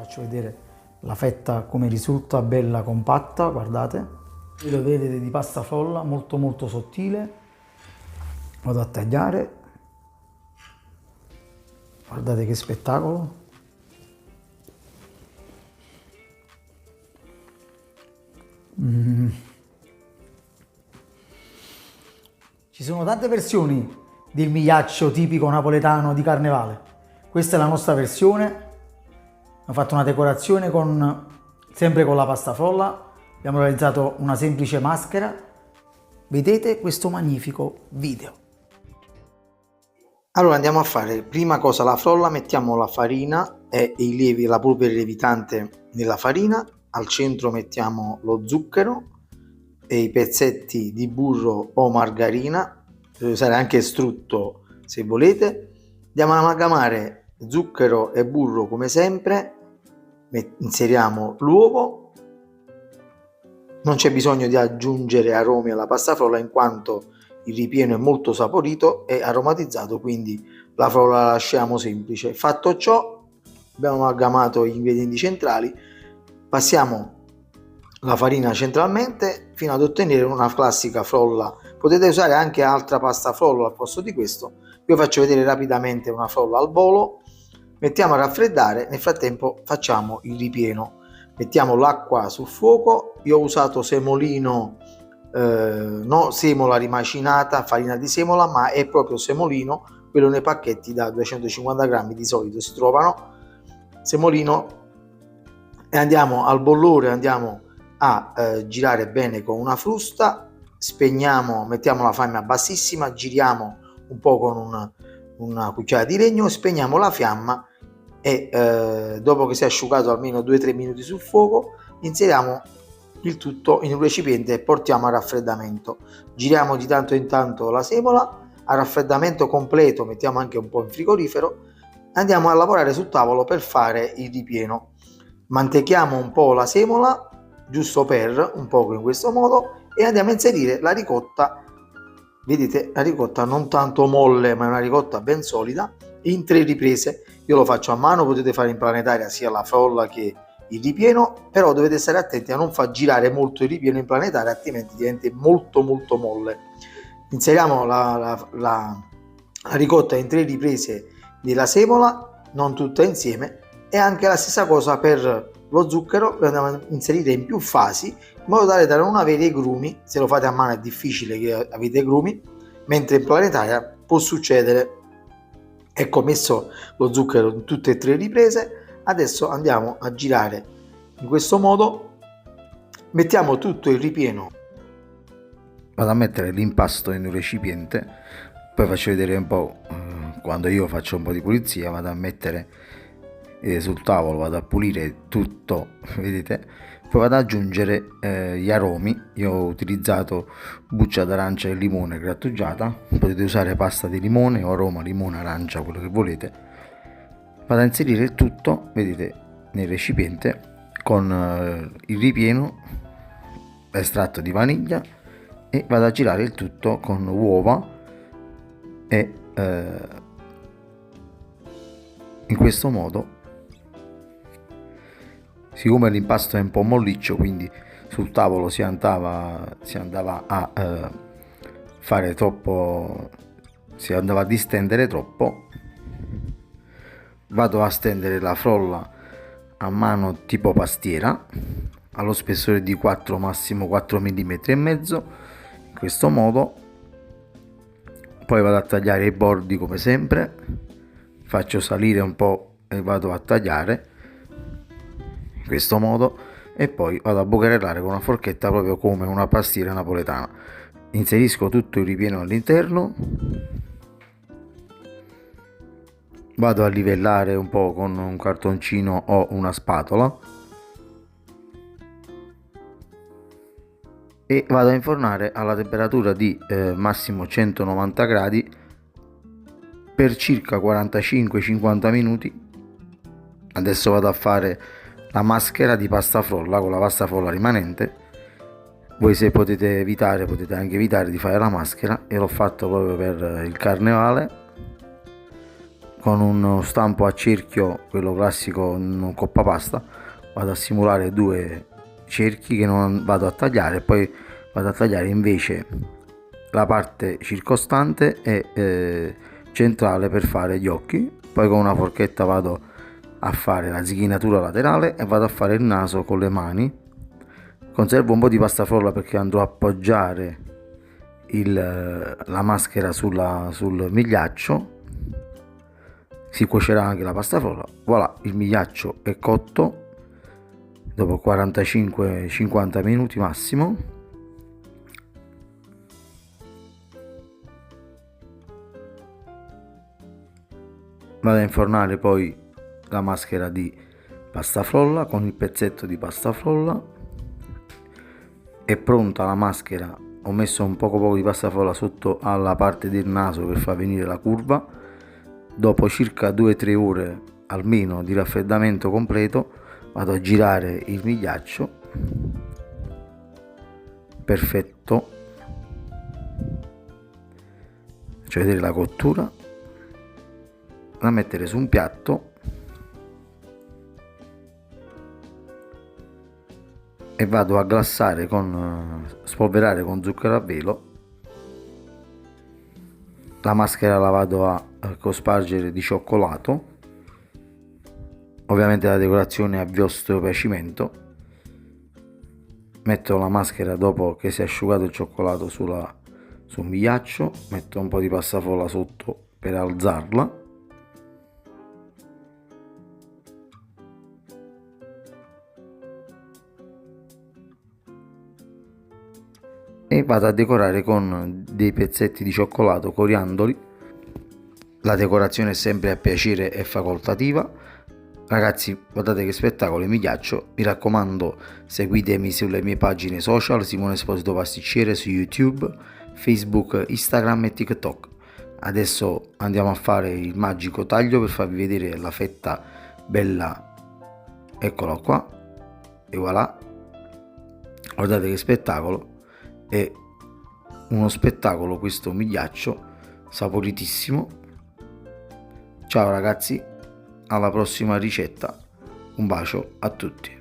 faccio vedere la fetta come risulta, bella compatta, guardate. Qui lo vedete, di pasta frolla, molto molto sottile. Vado a tagliare. Guardate che spettacolo. Ci sono tante versioni del migliaccio tipico napoletano di Carnevale. Questa è la nostra versione. Abbiamo fatto una decorazione sempre con la pasta frolla. Abbiamo realizzato una semplice maschera. Vedete questo magnifico video. Allora andiamo a fare prima cosa la frolla, mettiamo la farina e i lievi, la polvere lievitante nella farina, al centro mettiamo lo zucchero e i pezzetti di burro o margarina, potete usare anche strutto se volete. Andiamo ad amalgamare zucchero e burro come sempre, inseriamo l'uovo, non c'è bisogno di aggiungere aromi alla pasta frolla in quanto il ripieno è molto saporito e aromatizzato, quindi la frolla la lasciamo semplice. Fatto ciò, abbiamo amalgamato gli ingredienti centrali, passiamo la farina centralmente fino ad ottenere una classica frolla. Potete usare anche altra pasta frolla al posto di questo. Io faccio vedere rapidamente una frolla al volo, mettiamo a raffreddare, nel frattempo facciamo il ripieno. Mettiamo l'acqua sul fuoco, io ho usato semolino, no semola rimacinata, farina di semola, ma è proprio semolino, quello nei pacchetti da 250 grammi di solito si trovano, semolino, e andiamo al bollore, andiamo a girare bene con una frusta, spegniamo, mettiamo la fiamma bassissima, giriamo un po' con una cucchiaia di legno, spegniamo la fiamma e dopo che si è asciugato almeno 2-3 minuti sul fuoco, inseriamo il tutto in un recipiente e portiamo a raffreddamento. Giriamo di tanto in tanto la semola a raffreddamento completo, mettiamo anche un po' in frigorifero, andiamo a lavorare sul tavolo per fare il ripieno. Mantechiamo un po' la semola, giusto per un po' in questo modo, e andiamo a inserire la ricotta. Vedete, la ricotta non tanto molle, ma è una ricotta ben solida, in 3 riprese. Io lo faccio a mano, potete fare in planetaria sia la frolla che il ripieno, però dovete stare attenti a non far girare molto il ripieno in planetaria, altrimenti diventa molto molto molle. Inseriamo la ricotta in 3 riprese della semola, non tutta insieme, e anche la stessa cosa per lo zucchero, lo andiamo a inserire in più fasi, in modo tale da non avere i grumi. Se lo fate a mano è difficile che avete grumi, mentre in planetaria può succedere. Ecco, messo lo zucchero in tutte e 3 riprese. Adesso andiamo a girare in questo modo, mettiamo tutto il ripieno. Vado a mettere l'impasto in un recipiente, poi faccio vedere un po' quando io faccio un po' di pulizia, vado a mettere sul tavolo, vado a pulire tutto, vedete, poi vado ad aggiungere gli aromi. Io ho utilizzato buccia d'arancia e limone grattugiata, potete usare pasta di limone o aroma limone, arancia, quello che volete. Vado a inserire il tutto, vedete, nel recipiente con il ripieno, estratto di vaniglia, e vado a girare il tutto con uova e in questo modo. Siccome l'impasto è un po' molliccio, quindi sul tavolo si andava a fare troppo, si andava a distendere troppo, vado a stendere la frolla a mano tipo pastiera allo spessore di 4, massimo 4 mm e mezzo, in questo modo. Poi vado a tagliare i bordi come sempre, faccio salire un po' e vado a tagliare in questo modo, e poi vado a bucherellare con una forchetta proprio come una pastiera napoletana. Inserisco tutto il ripieno all'interno, vado a livellare un po' con un cartoncino o una spatola e vado a infornare alla temperatura di massimo 190 gradi per circa 45-50 minuti. Adesso vado a fare la maschera di pasta frolla con la pasta frolla rimanente. Voi, se potete evitare, potete anche evitare di fare la maschera. Io l'ho fatto proprio per il carnevale. con uno stampo a cerchio, quello classico in coppa pasta, vado a simulare due cerchi che non vado a tagliare, e poi vado a tagliare invece la parte circostante e centrale per fare gli occhi. Poi con una forchetta vado a fare la zighinatura laterale e vado a fare il naso con le mani. Conservo un po' di pasta frolla perché andrò a appoggiare la maschera sul migliaccio. Si cuocerà anche la pasta frolla. Voilà, il migliaccio è cotto dopo 45-50 minuti massimo. Vado a infornare poi la maschera di pasta frolla con il pezzetto di pasta frolla. È pronta la maschera. Ho messo un poco di pasta frolla sotto alla parte del naso per far venire la curva. Dopo circa 2-3 ore almeno di raffreddamento completo vado a girare il migliaccio. Perfetto. Faccio vedere la cottura. Da mettere su un piatto e vado a glassare spolverare con zucchero a velo. La maschera la vado a cospargere di cioccolato, ovviamente la decorazione a vostro piacimento. Metto la maschera dopo che si è asciugato il cioccolato sul migliaccio, metto un po' di pasta frolla sotto per alzarla. E vado a decorare con dei pezzetti di cioccolato coriandoli. La decorazione è sempre a piacere e facoltativa. Ragazzi, guardate che spettacolo, il migliaccio. Mi raccomando, seguitemi sulle mie pagine social, Simone Esposito Pasticcere, su YouTube, Facebook, Instagram e TikTok. Adesso andiamo a fare il magico taglio per farvi vedere la fetta bella. Eccola qua. E voilà. Guardate che spettacolo. È uno spettacolo questo migliaccio, saporitissimo. Ciao ragazzi, alla prossima ricetta, un bacio a tutti.